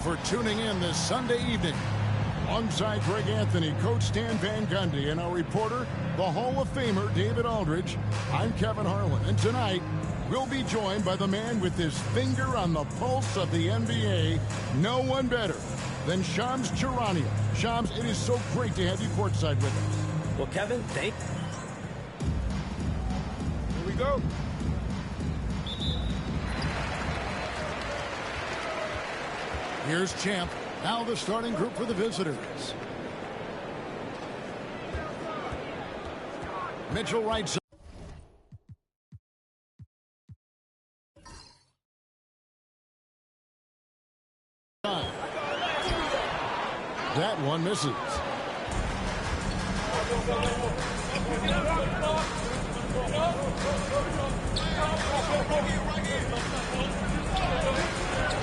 For tuning in this Sunday evening. Alongside Greg Anthony, Coach Stan Van Gundy, and our reporter, the Hall of Famer David Aldridge, I'm Kevin Harlan. And tonight, we'll be joined by the man with his finger on the pulse of the NBA. No one better than Shams Charania. Shams, it is so great to have you courtside with us. Well, Kevin, thank you. Here we go. Here's Champ. Now the starting group for the visitors. Mitchell right side. That one misses.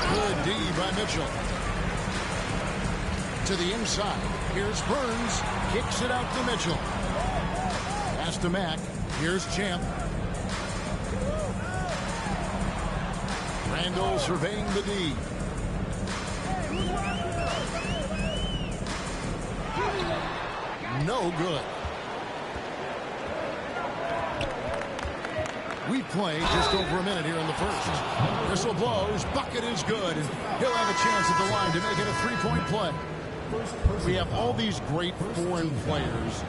Good D by Mitchell. To the inside. Here's Burns. Kicks it out to Mitchell. Pass to Mack. Here's Champ. Randall surveying the D. No good. We play just over a minute here in the first. Whistle blows. Bucket is good. And he'll have a chance at the line to make it a three-point play. We have all these great foreign players.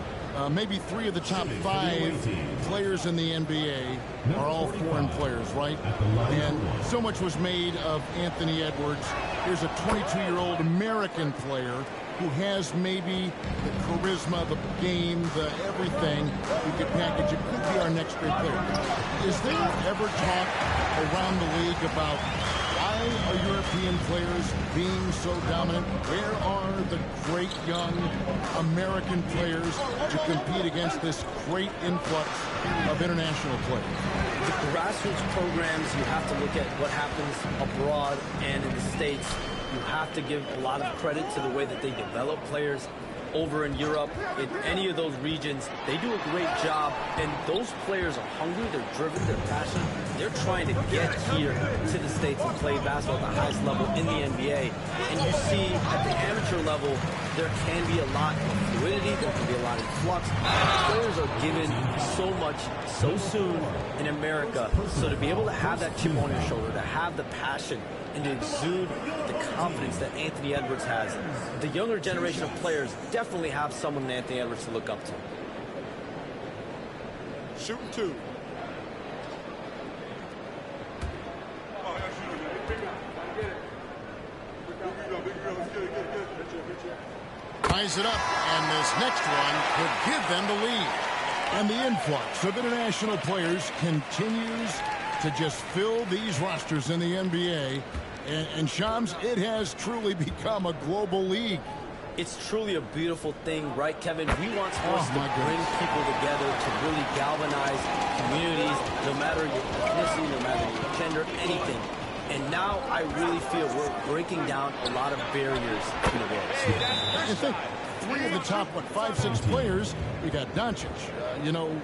Maybe 3 of the top 5 players in the NBA are all foreign players, right? And so much was made of Anthony Edwards. Here's a 22-year-old American player who has maybe the charisma, the game, the everything. We could package it. Could be our next great player. Is there ever talk around the league about why are European players being so dominant? Where are the great young American players to compete against this great influx of international players? The grassroots programs, you have to look at what happens abroad and in the States. You have to give a lot of credit to the way that they develop players over in Europe. In any of those regions, they do a great job, and those players are hungry, they're driven, they're passionate. They're trying to get here to the States and play basketball at the highest level in the NBA. And you see at the amateur level, there can be a lot of fluidity, there can be a lot of flux. Players are given so much so soon in America. So to be able to have that chip on your shoulder, to have the passion, and to exude the confidence that Anthony Edwards has, the younger generation of players definitely have someone in Anthony Edwards to look up to. Shooting 2. Ties it up, and this next one could give them the lead. And the influx of international players continues to just fill these rosters in the NBA. And Shams, it has truly become a global league. It's truly a beautiful thing, right, Kevin? We want sports to bring people together, to really galvanize communities, no matter your ethnicity, no matter your gender, anything. And now I really feel we're breaking down a lot of barriers in the world. I think 3 of the top, 5, 6 players, we got Doncic.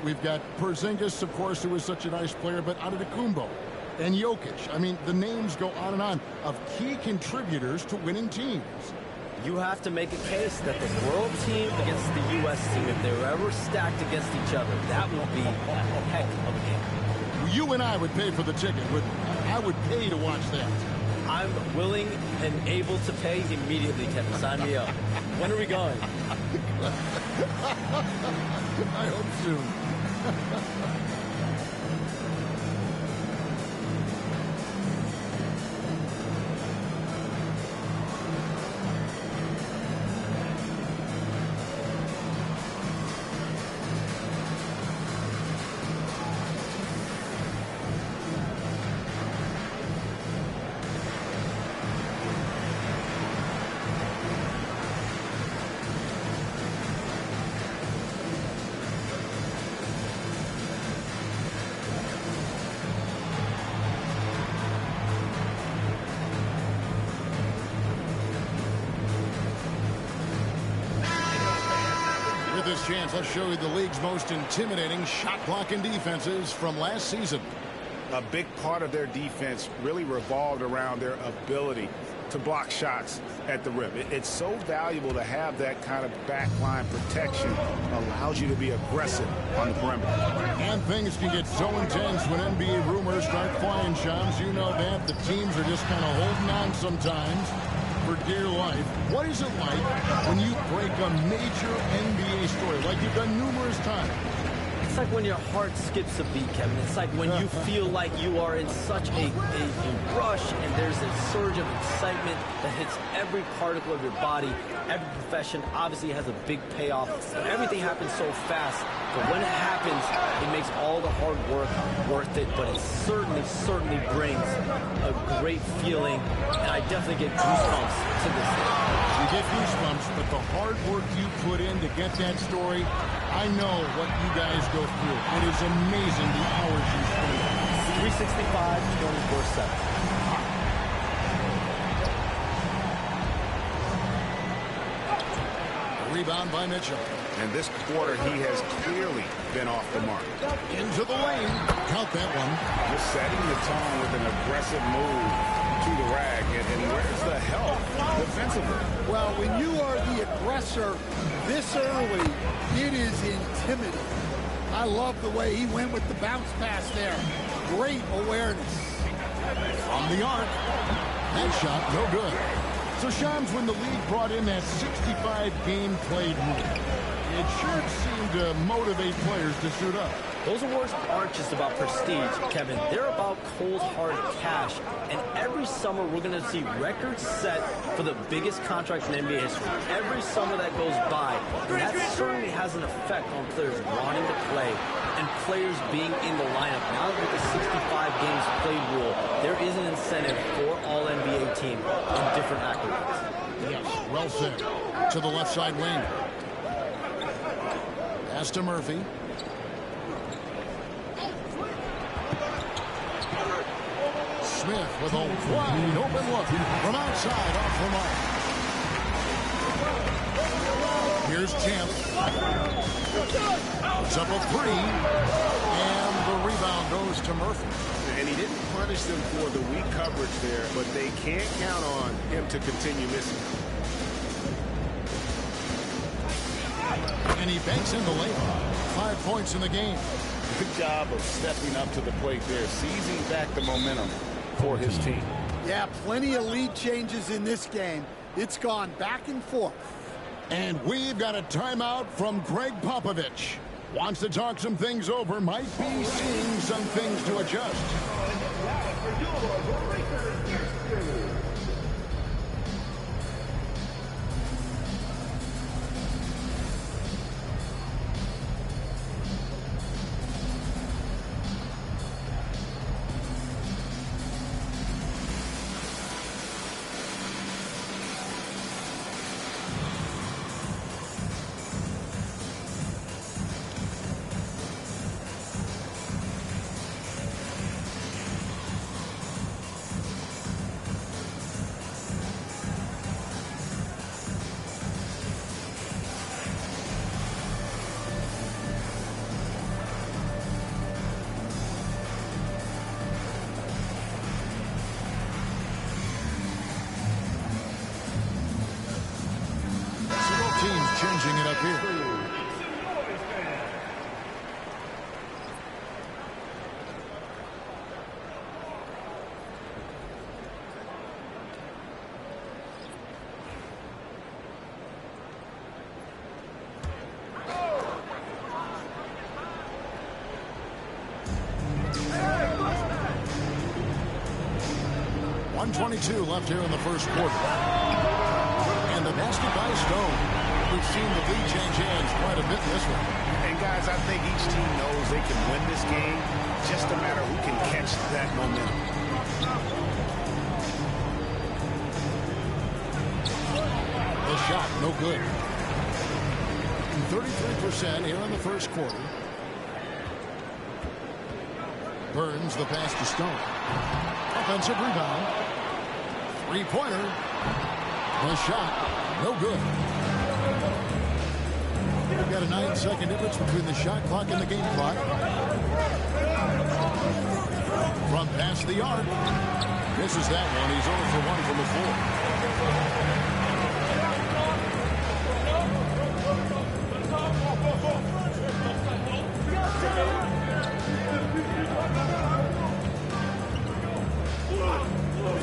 We've got Porzingis, of course, who was such a nice player, but Antetokounmpo and Jokic. I mean, the names go on and on of key contributors to winning teams. You have to make a case that the world team against the U.S. team, if they were ever stacked against each other, that would be a heck of a game. You and I would pay for the ticket. I would pay to watch that. I'm willing and able to pay immediately, Kevin. Sign me up. When are we going? I hope soon. This chance, I'll show you the league's most intimidating shot blocking defenses from last season. A big part of their defense really revolved around their ability to block shots at the rim. It's so valuable to have that kind of backline protection. Allows you to be aggressive on the perimeter. And things can get so intense when NBA rumors start flying, Shams. You know that. The teams are just kind of holding on sometimes for dear life. What is it like when you break a major NBA story like you've done numerous times? It's like when your heart skips a beat, Kevin. It's like when you feel like you are in such a rush and there's a surge of excitement that hits every particle of your body. Every profession obviously has a big payoff. Everything happens so fast, but when it happens, it makes all the hard work worth it. But it certainly brings a great feeling, and I definitely get goosebumps to this day. You get goosebumps, but the hard work you put in to get that story, I know what you guys go through. It is amazing the hours you spend. 365, 24/7. Rebound by Mitchell. And this quarter, he has clearly been off the mark. Into the lane. Count that one. Just setting the tone with an aggressive move to the rag. And where's the help defensively? Well, when you are the aggressor this early, it is intimidating. I love the way he went with the bounce pass there. Great awareness. From the arc. That shot, no good. So, Shams, when the league brought in that 65 game played rule, it sure seemed to motivate players to suit up. Those awards aren't just about prestige, Kevin. They're about cold, hard cash. And every summer, we're going to see records set for the biggest contracts in NBA history. Every summer that goes by, and that certainly has an effect on players wanting to play and players being in the lineup. Now with the 65 games played rule, there is an incentive for all NBA teams in different accolades. Yes, well said. To the left side wing. Pass to Murphy. Smith with a wide open look from outside off the mark. Here's Champ. Puts up a three. And the rebound goes to Murphy. And he didn't punish them for the weak coverage there, but they can't count on him to continue missing. And he banks in the layup. 5 points in the game. Good job of stepping up to the plate there, seizing back the momentum for his team. Yeah, plenty of lead changes in this game. It's gone back and forth. And we've got a timeout from Greg Popovich. Wants to talk some things over, might be seeing some things to adjust. Changing it up here. .122 left here in the first quarter. And the basket by Stone. We've seen the lead change hands quite a bit in this one. And guys, I think each team knows they can win this game. Just a matter who can catch that momentum. The shot, no good. 33% here in the first quarter. Burns the pass to Stone. Offensive rebound. Three-pointer. The shot, no good. We've got a 9-second difference between the shot clock and the game clock. From past the arc. Misses that one. He's 0 for 1 from the floor.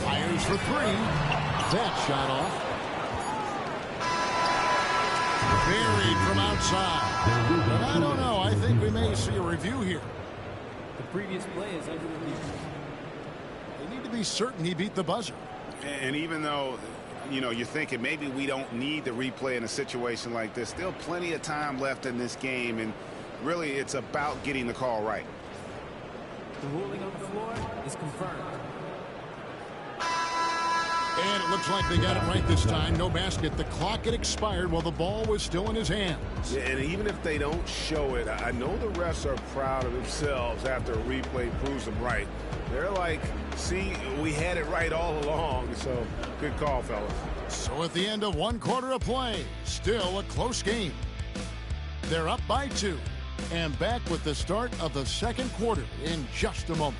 Fires for 3. That shot off. Buried from outside. But I don't know. I think we may see a review here. The previous play is under review. They need to be certain he beat the buzzer. And even though, you're thinking maybe we don't need the replay in a situation like this, still plenty of time left in this game, and really it's about getting the call right. The ruling on the floor is confirmed. And it looks like they got it right this time. No basket. The clock had expired while the ball was still in his hands. Yeah, and even if they don't show it, I know the refs are proud of themselves after a replay proves them right. They're like, see, we had it right all along. So good call, fellas. So at the end of 1 quarter of play, still a close game. They're up by 2 and back with the start of the second quarter in just a moment.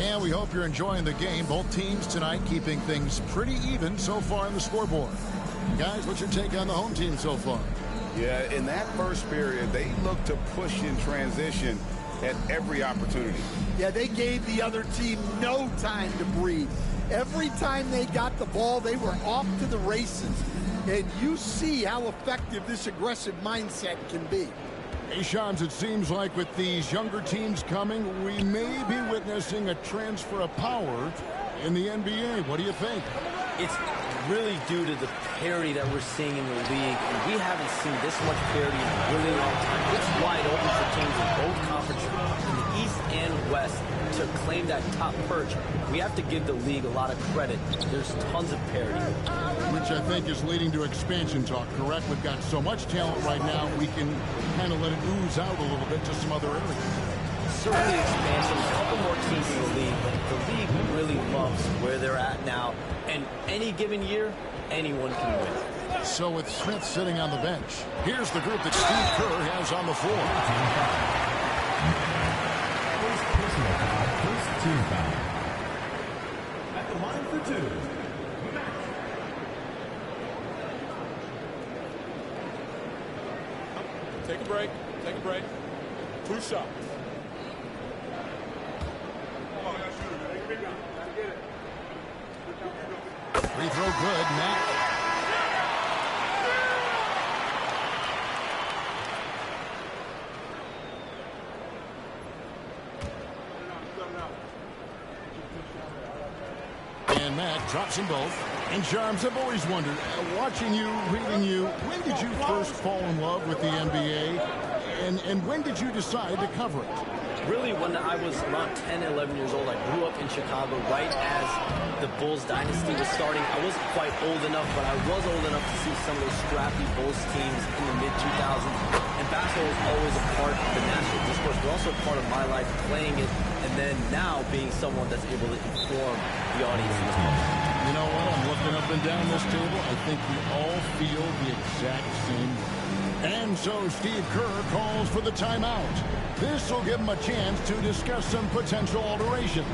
And we hope you're enjoying the game. Both teams tonight keeping things pretty even so far on the scoreboard. Guys, what's your take on the home team so far? Yeah, in that first period, they looked to push in transition at every opportunity. Yeah, they gave the other team no time to breathe. Every time they got the ball, they were off to the races. And you see how effective this aggressive mindset can be. Hey, Shams, it seems like with these younger teams coming, we may be witnessing a transfer of power in the NBA. What do you think? It's really due to the parity that we're seeing in the league, and we haven't seen this much parity in a really long time. It's wide open for teams in both conferences, in the East and West, to claim that top perch. We have to give the league a lot of credit. There's tons of parity. Which I think is leading to expansion talk, correct? We've got so much talent right now, we can kind of let it ooze out a little bit to some other areas. Certainly expansion, a couple more teams in the league, but the league really loves where they're at now. And any given year, anyone can win. So with Smith sitting on the bench, here's the group that Steve Kerr has on the floor. First personal foul, first team foul. At the line for 2. Take a break. Take a break. 2 shots. Free throw good, Matt. And Matt drops them both. And Charms, I've always wondered, watching you, reading you, when did you first fall in love with the NBA? And when did you decide to cover it? Really, when I was around 10, 11 years old, I grew up in Chicago right as the Bulls dynasty was starting. I wasn't quite old enough, but I was old enough to see some of those scrappy Bulls teams in the mid-2000s. And basketball was always a part of the national discourse, but also part of my life playing it, and then now being someone that's able to inform the audience in the public. You know what? I'm looking up and down this table. I think we all feel the exact same way. And so Steve Kerr calls for the timeout. This will give him a chance to discuss some potential alterations.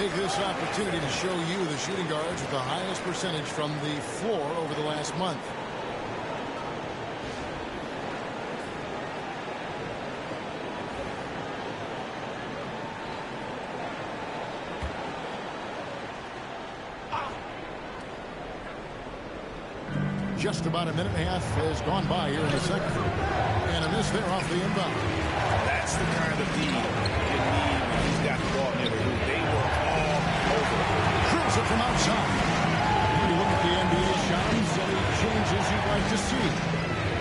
take this opportunity to show you the shooting guards with the highest percentage from the floor over the last month. Just about a minute and a half has gone by here in the second. And a miss there off the inbound. That's the kind of D you need when he's got the ball near the hoop. They were all over. Drills it from outside. When you look at the NBA shots, any changes you'd like to see?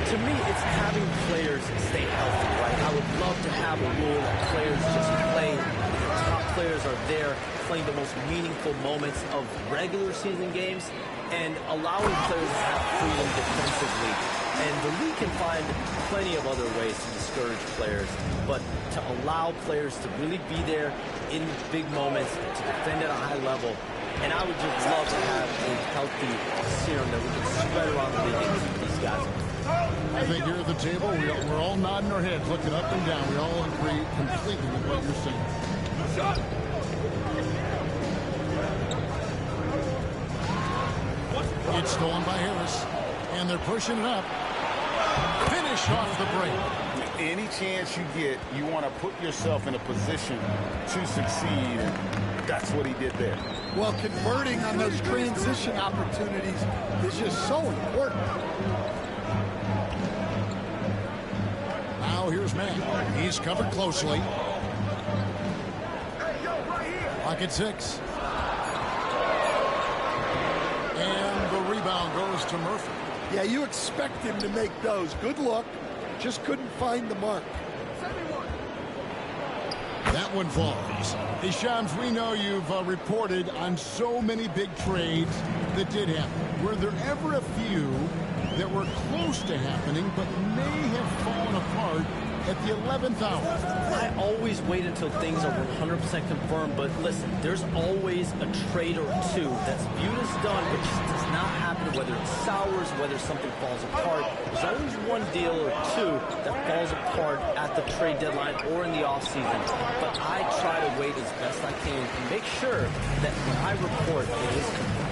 To me, it's having players stay healthy, right? I would love to have a rule that players just play. The top players are there playing the most meaningful moments of regular season games and allowing players to have freedom defensively. And the league can find plenty of other ways to discourage players, but to allow players to really be there in big moments, to defend at a high level. And I would just love to have a healthy serum that we can spread around the league and keep these guys. I think here at the table, we're all nodding our heads, looking up and down. We all agree completely with what you're saying. It's stolen by Harris, and they're pushing it up. Finish off the break. Any chance you get, you want to put yourself in a position to succeed, and that's what he did there. Well, converting on those transition opportunities is just so important. Now here's Matt. He's covered closely. Pocket 6. And the rebound goes to Murphy. Yeah, you expect him to make those. Good look. Just couldn't find the mark. That one falls. Hey, Shams, we know you've reported on so many big trades that did happen. Were there ever a few that were close to happening but may have fallen apart at the 11th hour? I always wait until things are 100% confirmed, but listen, there's always a trade or two that's viewed as done, but just does not happen, whether it sours, whether something falls apart. There's always one deal or two that falls apart at the trade deadline or in the offseason, but I try to wait as best I can and make sure that when I report, it is confirmed.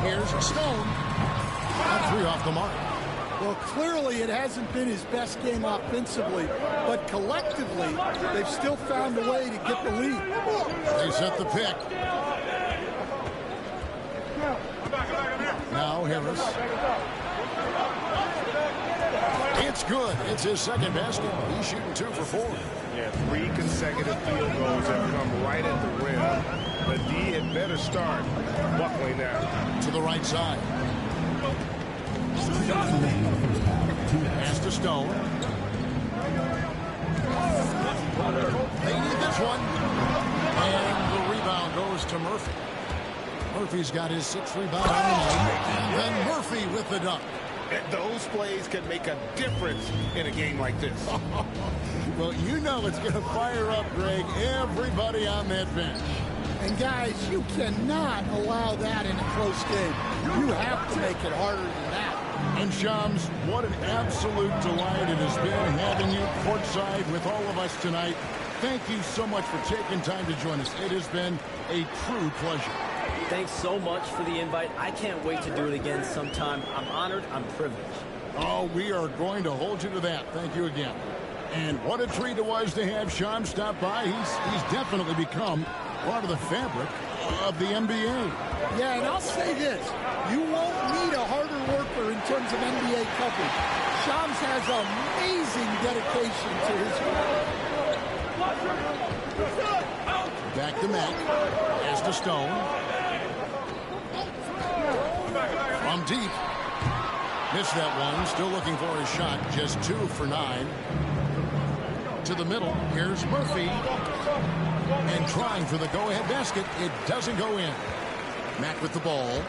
Here's Stone. Got 3 off the mark. Well, clearly it hasn't been his best game offensively, but collectively, they've still found a way to get the lead. They set the pick. Now Harris. It's good. It's his second basket. He's shooting 2 for 4. Yeah, 3 consecutive field goals have come right at the rim. The D had better start buckling now. To the right side. Pass to Stone. They need this one. And the rebound goes to Murphy. Murphy's got his 6th rebound on the night. And then Murphy with the dunk. Those plays can make a difference in a game like this. Well, you know it's going to fire up, Greg, everybody on that bench. And guys, you cannot allow that in a close game. You have to make it harder than that. And Shams, what an absolute delight it has been having you courtside with all of us tonight. Thank you so much for taking time to join us. It has been a true pleasure. Thanks so much for the invite. I can't wait to do it again sometime. I'm honored. I'm privileged. Oh, we are going to hold you to that. Thank you again. And what a treat it was to have Shams stop by. He's definitely become part of the fabric of the NBA. Yeah, and I'll say this. You won't need a harder worker in terms of NBA coverage. Shams has amazing dedication to his craft. Back to Mack. Pass to Stone. From deep. Missed that one. Still looking for his shot. Just 2 for 9. To the middle. Here's Murphy. And trying for the go-ahead basket. It doesn't go in. Mack with the ball.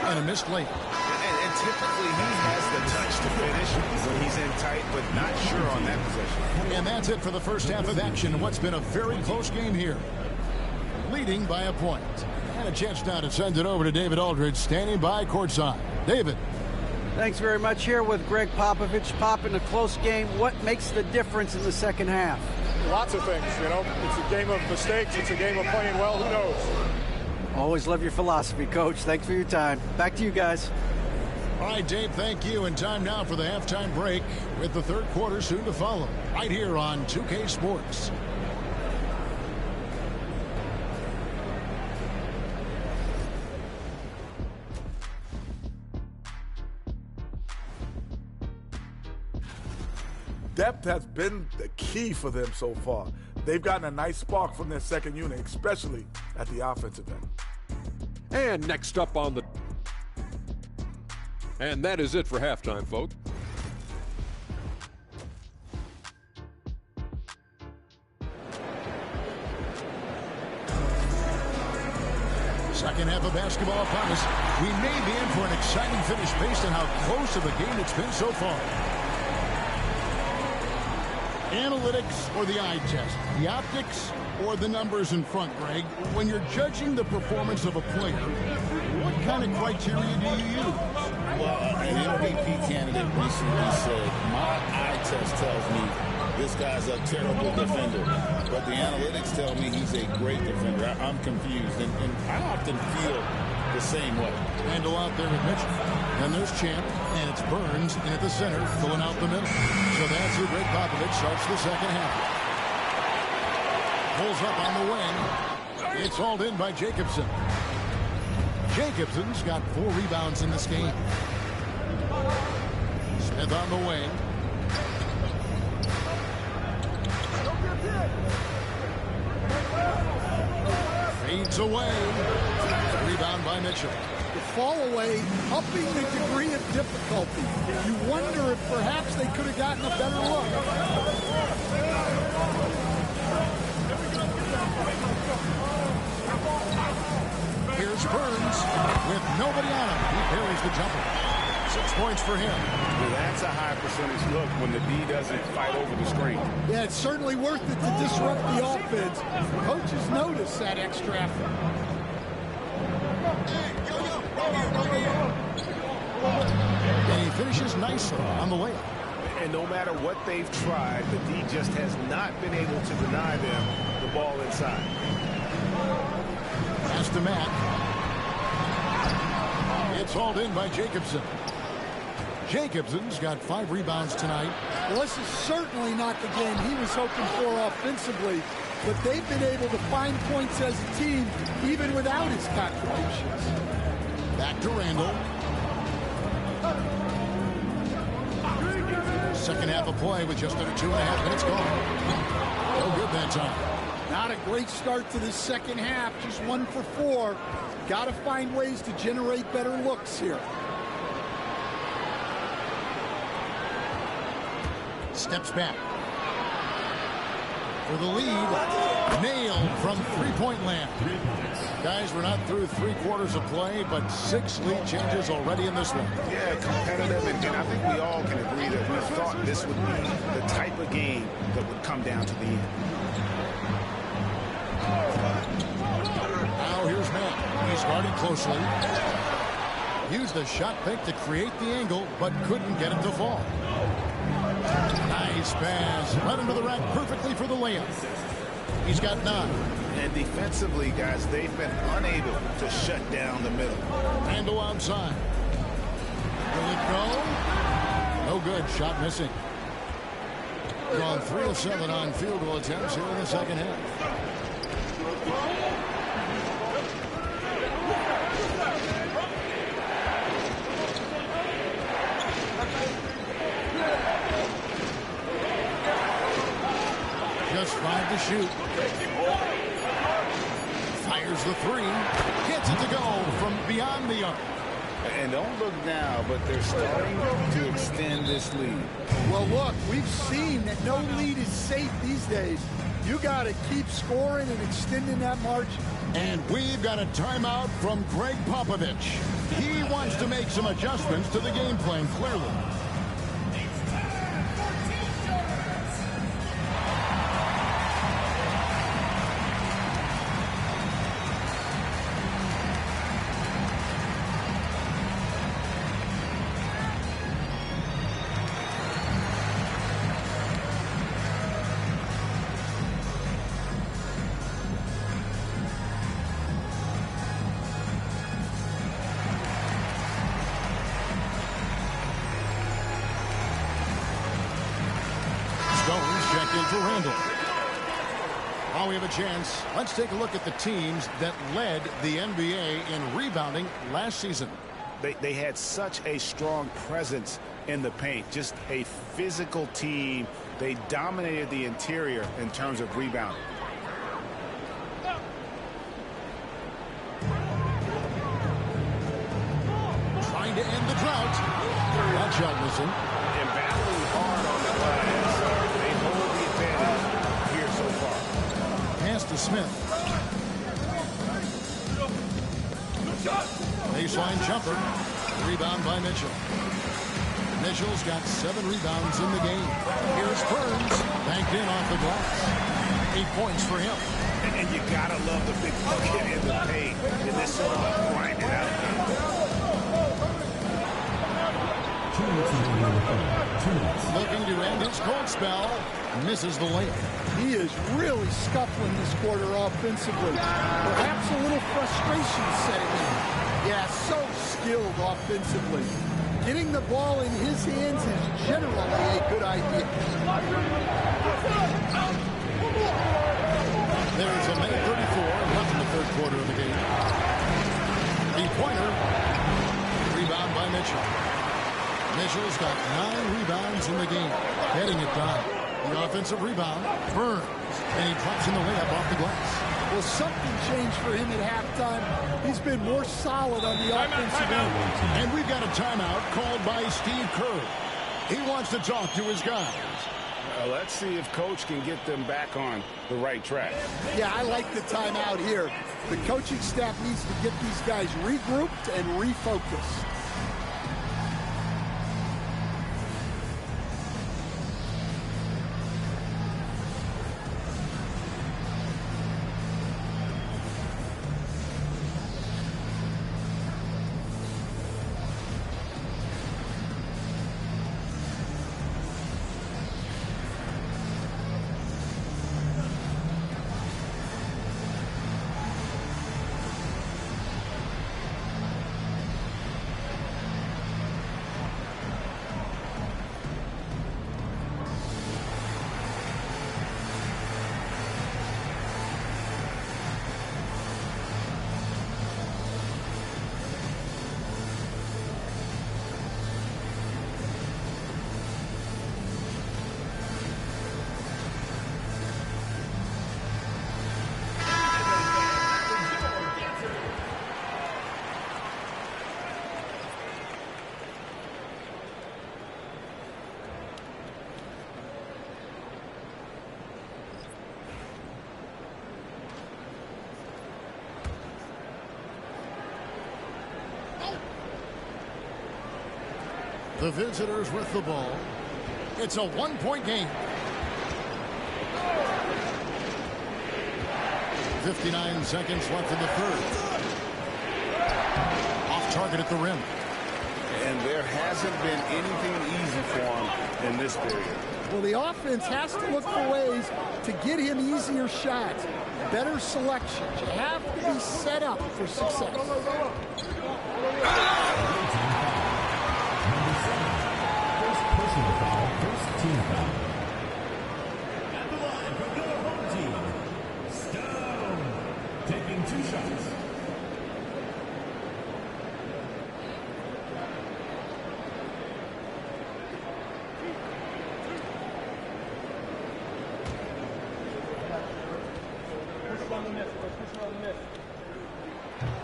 And a missed late. And typically he has the touch to finish when he's in tight, but not sure on that possession. And that's it for the first half of action in what's been a very close game here. Leading by a point. And a chance now to send it over to David Aldridge, standing by courtside. David. Thanks very much. Here with Greg Popovich. Pop, in a close game, what makes the difference in the second half? Lots of things, you know. It's a game of mistakes. It's a game of playing well. Who knows? Always love your philosophy, Coach. Thanks for your time. Back to you guys. All right, Dave, thank you. And time now for the halftime break with the third quarter soon to follow right here on 2K Sports. Depth has been the key for them so far. They've gotten a nice spark from their second unit, especially at the offensive end. And next up on the... And that is it for halftime, folks. Second half of basketball upon us. We may be in for an exciting finish based on how close of a game it's been so far. Analytics or the eye test? The optics or the numbers in front, Greg? When you're judging the performance of a player, what kind of criteria do you use? Well, an MVP candidate recently said, my eye test tells me this guy's a terrible defender, but the analytics tell me he's a great defender. I'm confused, and I often feel the same way. Handle out there with Mitchell. Then there's Champ, and it's Burns in at the center, filling out the middle. So that's who Greg Popovich starts the second half. Pulls up on the wing. It's hauled in by Jacobson. Jacobson's got 4 rebounds in this game. Smith on the wing. Fades away. Rebound by Mitchell. The fall away, upping the degree of difficulty. You wonder if perhaps they could have gotten a better look. Here's Burns with nobody on him. He parries the jumper. 6 points for him. Well, that's a high percentage look when the D doesn't fight over the screen. Yeah, it's certainly worth it to disrupt the offense. Coaches notice that extra effort. And he finishes nicely on the layup. And no matter what they've tried, the D just has not been able to deny them the ball inside. Pass to Matt. It's hauled in by Jacobson. Jacobson's got 5 rebounds tonight. Well, this is certainly not the game he was hoping for offensively, but they've been able to find points as a team even without his contributions. Back to Randall. Second half of play with just under 2.5 minutes gone. No good that time. Not a great start to this second half, just 1 for 4. Got to find ways to generate better looks here. Steps back. For the lead, nailed from three-point land. Guys, we're not through 3 quarters of play, but 6 lead changes already in this one. Yeah, competitive, and I think we all can agree that we thought this would be the type of game that would come down to the end. Now here's Matt. He's guarded closely. Used the shot fake to create the angle, but couldn't get it to fall. Nice pass. Right into the rack perfectly for the layup. He's got 9. And defensively, guys, they've been unable to shut down the middle. Handle outside. Will it go? No good. Shot missing. Gone 3 of 7 on field goal attempts here in the second half. Just 5 to shoot. Fires the 3. Gets it to go from beyond the arc. And don't look now, but they're starting to extend this lead. Well, look, we've seen that no lead is safe these days. You got to keep scoring and extending that margin. And we've got a timeout from Greg Popovich. He wants to make some adjustments to the game plan, clearly. in for Randall. While we have a chance, let's take a look at the teams that led the NBA in rebounding last season. They had such a strong presence in the paint, just a physical team. They dominated the interior in terms of rebounding. Trying to end the drought. That shot missing. And battling hard on the glass. They hold the advantage here so far. Pass to Smith. Baseline jumper. Rebound by Mitchell. Mitchell's got 7 rebounds in the game. Here's Burns. Banked in off the glass. 8 points for him. And you gotta love the big bucket in the paint in this sort of grinded out game. Looking to end his cold spell. Misses the layup. He is really scuffling this quarter offensively. Perhaps a little frustration setting in. Yeah, so skilled offensively. Getting the ball in his hands is generally a good idea. There's a minute 34 left in the third quarter of the game. Three-pointer. Rebound by Mitchell. Mitchell's got 9 rebounds in the game. Heading it down. The offensive rebound. Burns. And he drops in the layup off the glass. Well, something changed for him at halftime. He's been more solid on the offensive end. And we've got a timeout called by Steve Kerr. He wants to talk to his guys. Let's see if Coach can get them back on the right track. Yeah, I like the timeout here. The coaching staff needs to get these guys regrouped and refocused. The visitors with the ball. It's a 1-point game. 59 seconds left in the third. Off target at the rim. And there hasn't been anything easy for him in this period. Well, the offense has to look for ways to get him easier shots, better selections. You have to be set up for success. Personal foul, first team foul. At the line for the home team, Stone, taking 2 shots.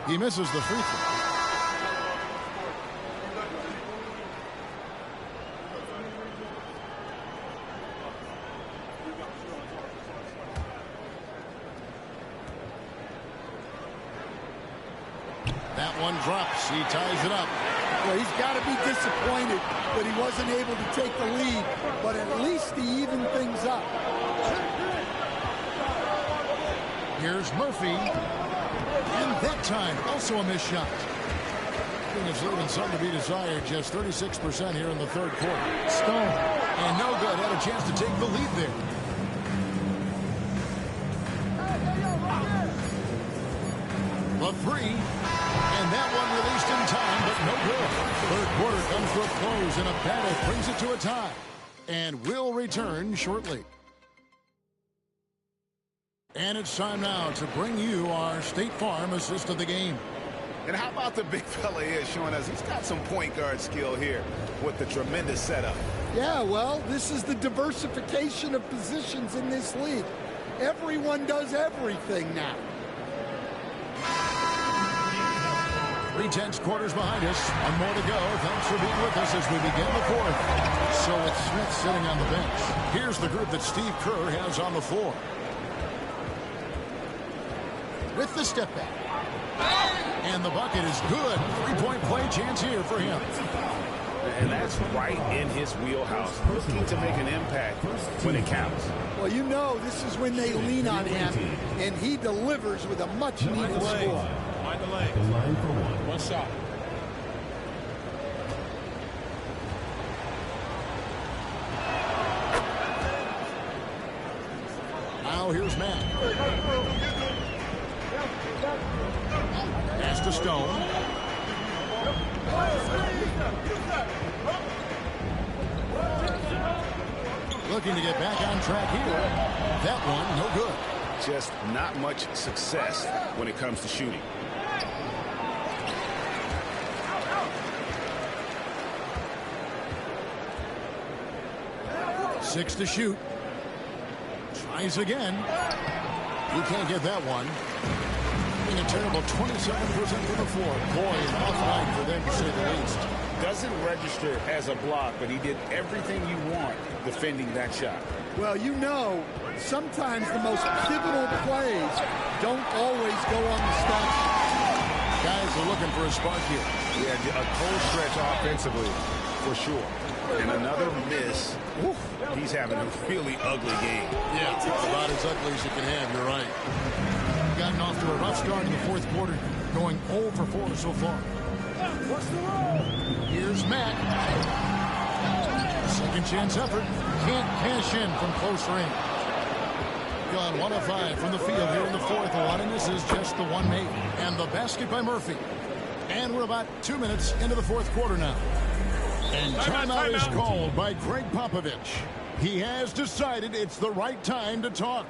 He misses the free throw. That one drops. He ties it up. Well, he's got to be disappointed that he wasn't able to take the lead, but at least he evened things up. Here's Murphy. And that time, also a missed shot. It's leaving something to be desired. Just 36% here in the third quarter. Stone. And no good. Had a chance to take the lead there. The three. And that one released in time, but no good. Third quarter comes to a close, and a battle brings it to a tie. And we'll return shortly. And it's time now to bring you our State Farm assist of the game. And how about the big fella here showing us he's got some point guard skill here with the tremendous setup. Yeah, well, this is the diversification of positions in this league. Everyone does everything now. 3/10 quarters behind us. One more to go. Thanks for being with us as we begin the fourth. So it's Smith sitting on the bench. Here's the group that Steve Kerr has on the floor. With the step back. And the bucket is good. 3-point play chance here for him. And that's right in his wheelhouse. Looking to make an impact when it counts. Well, you know this is when they lean on him, and he delivers with a much-needed score. The line for one. One shot. Now here's Matt. Pass to Stone. Looking to get back on track here. That one, no good. Just not much success when it comes to shooting. 6 to shoot. Tries again. He can't get that one. Being a terrible 27% from the floor. Boy, an off night for them to say the least. Doesn't register as a block, but he did everything you want defending that shot. Well, you know, sometimes the most pivotal plays don't always go on the stat sheet. Guys are looking for a spark here. Yeah, a cold stretch offensively, for sure. And another miss. Oof, he's having a really ugly game. Yeah, it's about as ugly as you can have. You're right. Gotten off to a rough start in the fourth quarter, going 0 for 4 so far. Here's Matt. Second chance effort. Can't cash in from close range. Gone 1 of 5 from the field here in the fourth. A lot of this is just the one made. And the basket by Murphy. And we're about 2 minutes into the fourth quarter now. And timeout is called by Greg Popovich. He has decided it's the right time to talk.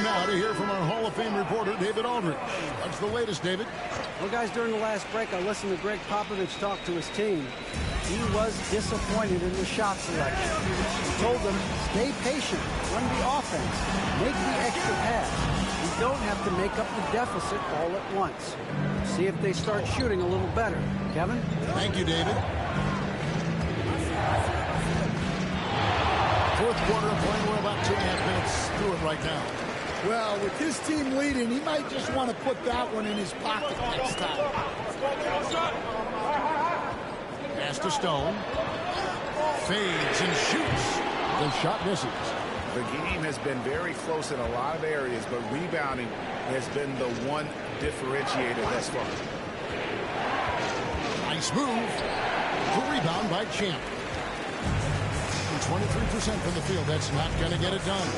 Now to hear from our Hall of Fame reporter, David Aldridge. What's the latest, David? Well, guys, during the last break, I listened to Greg Popovich talk to his team. He was disappointed in the shot selection. He told them, stay patient, run the offense, make the extra pass. You don't have to make up the deficit all at once. See if they start shooting a little better. Kevin? Thank you, David. Fourth quarter of play. We're about 2.5 minutes through it right now. Well, with his team leading, he might just want to put that one in his pocket next time. Pass to Stone. Fades and shoots. The shot misses. The game has been very close in a lot of areas, but rebounding has been the one differentiator thus far. Nice move. The rebound by Champ. 23% from the field. That's not going to get it done.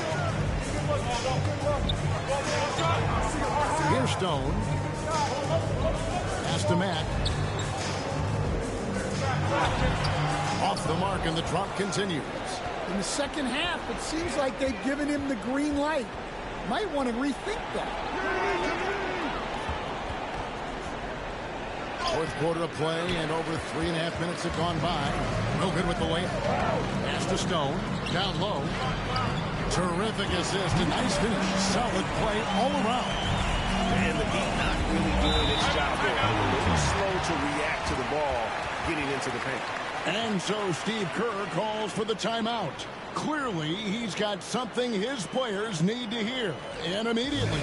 Here's Stone. Pass to Matt. Off the mark, and the drop continues. In the second half, it seems like they've given him the green light. Might want to rethink that. Fourth quarter of play, and over 3.5 minutes have gone by. No good with the layup. Pass to Stone. Down low. Terrific assist. A nice finish. Solid play all around. And the Heat not really doing its job there. A little slow to react to the ball getting into the paint. And so Steve Kerr calls for the timeout. Clearly, he's got something his players need to hear. And immediately.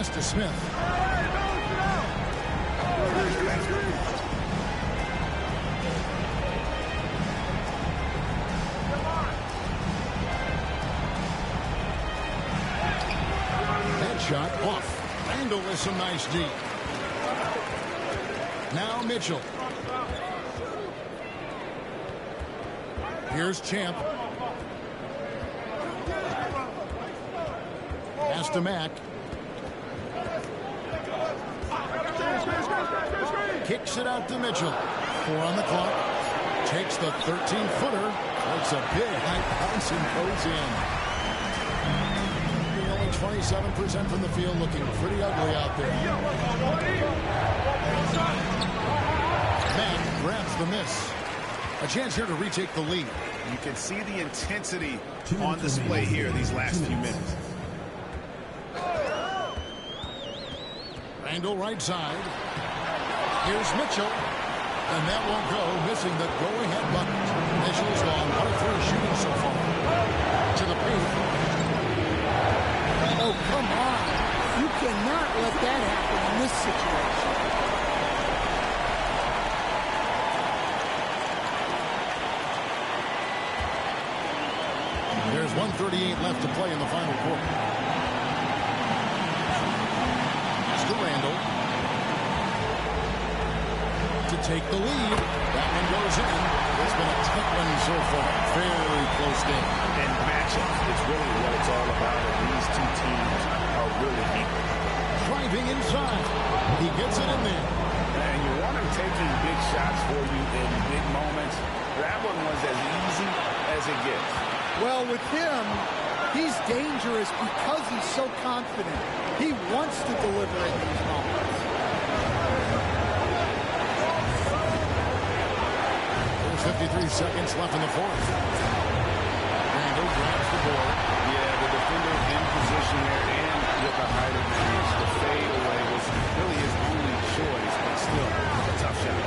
pass to Smith. Shot off. Randall with some nice D. Now Mitchell. Here's Champ. Pass to Mack. Kicks it out to Mitchell. 4 on the clock. Takes the 13-footer. Takes a big high bounce and goes in. 27% from the field, looking pretty ugly out there. Mack grabs the miss. A chance here to retake the lead. You can see the intensity on display here these last few minutes. Randall right side. Here's Mitchell. And that won't go, missing the go-ahead bucket. Mitchell's gone 1 of 3 shooting so far. To the paint. Oh, come on. You cannot let that happen in this situation. There's 1:38 left to play in the final quarter. Pass to Randall. To take the lead. That one goes in. It's been a tight one so far. Very close game. And matchups, it's really what it's all about. And these two teams are really equal. Driving inside. He gets it in there. And you want him taking big shots for you in big moments. That one was as easy as it gets. Well, with him, he's dangerous because he's so confident. He wants to deliver in these moments. There's 53 seconds left in the fourth. Randall grabs the board. Yeah, the defender in position there and with the height advantage. The fadeaway was really his only choice, but still a tough shot.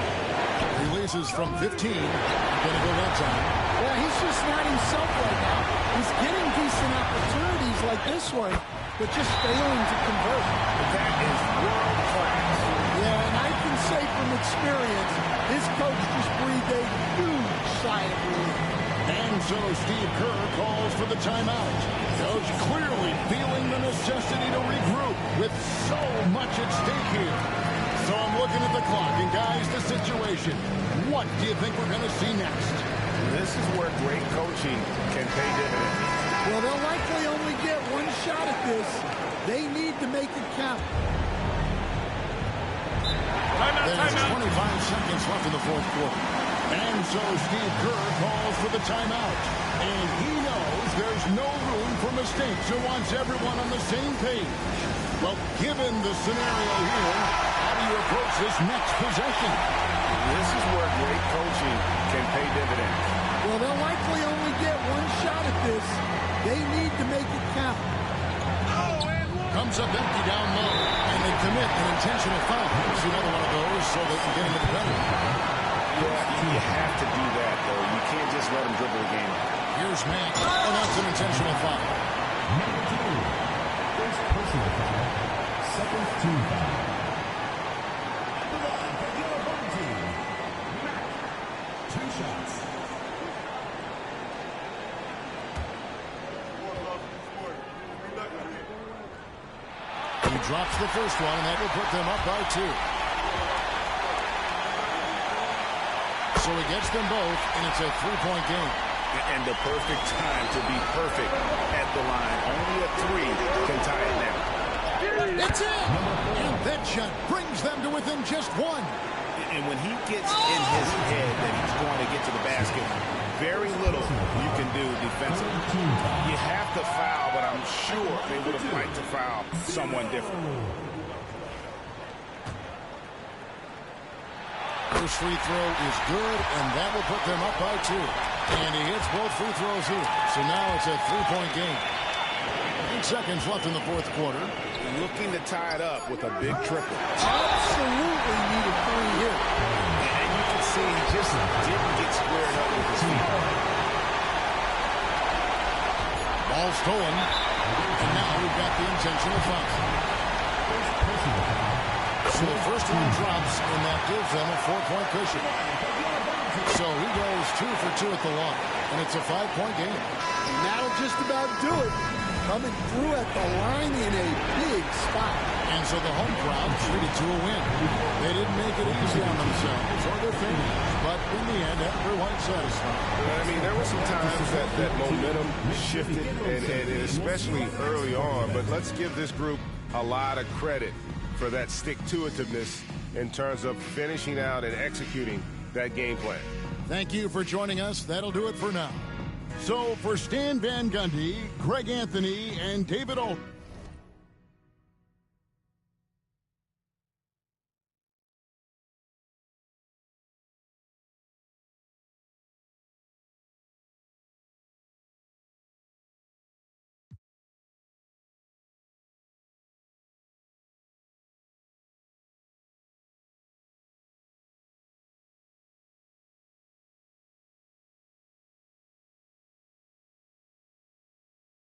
Releases from 15. Gonna go that time. Yeah, he's just not himself right now. He's getting decent opportunities like this one, but just failing to convert. That is world class. Yeah, and I can say from experience, his coach just breathed a huge sigh of relief. And so Steve Kerr calls for the timeout. Coach clearly feeling the necessity to regroup with so much at stake here. So I'm looking at the clock, and guys, the situation. What do you think we're going to see next? This is where great coaching can pay dividends. Well, they'll likely only get one shot at this. They need to make it count. There's 25 seconds left in the fourth quarter. And so Steve Kerr calls for the timeout. And he knows there's no room for mistakes and wants everyone on the same page. Well, given the scenario here, how do you approach this next possession? This is where great coaching can pay dividends. Well, they'll likely only get one shot at this. They need to make it count. Comes up empty down low, and they commit an intentional foul. Here's another one of those so they can get into the penalty. Yeah, you have to do that, though. You can't just let them dribble the game. Here's Mack, and that's an intentional foul. Number 2. First personal foul. Second team foul. At the line for your home team, Mack. 2 shots. He drops the first one, and that will put them up by 2. So he gets them both, and it's a 3-point game. And the perfect time to be perfect at the line. Only a 3 can tie it now. It's in! And that shot brings them to within just 1. And when he gets in his head that he's going to get to the basket, very little you can do defensively. You have to foul, but I'm sure they would have liked to foul someone different. First free throw is good, and that will put them up by 2. And he hits both free throws here. So now it's a 3-point game. 8 seconds left in the fourth quarter. Looking to tie it up with a big triple. Absolutely need a 3 here. And you can see he just didn't get squared up with his feet. Ball stolen. And now we've got the intentional foul. So the first one drops, and that gives them a 4-point cushion. So he goes 2 for 2 at the line, and it's a 5-point game. And that'll just about do it. Coming through at the line in a big spot. And so the home crowd treated to a win. They didn't make it easy on themselves or their fans, but in the end, everyone's satisfied. I mean, there were some times that momentum shifted, and especially early on, but let's give this group a lot of credit for that stick-to-itiveness in terms of finishing out and executing that game plan. Thank you for joining us. That'll do it for now. So for Stan Van Gundy, Greg Anthony, and David Olton,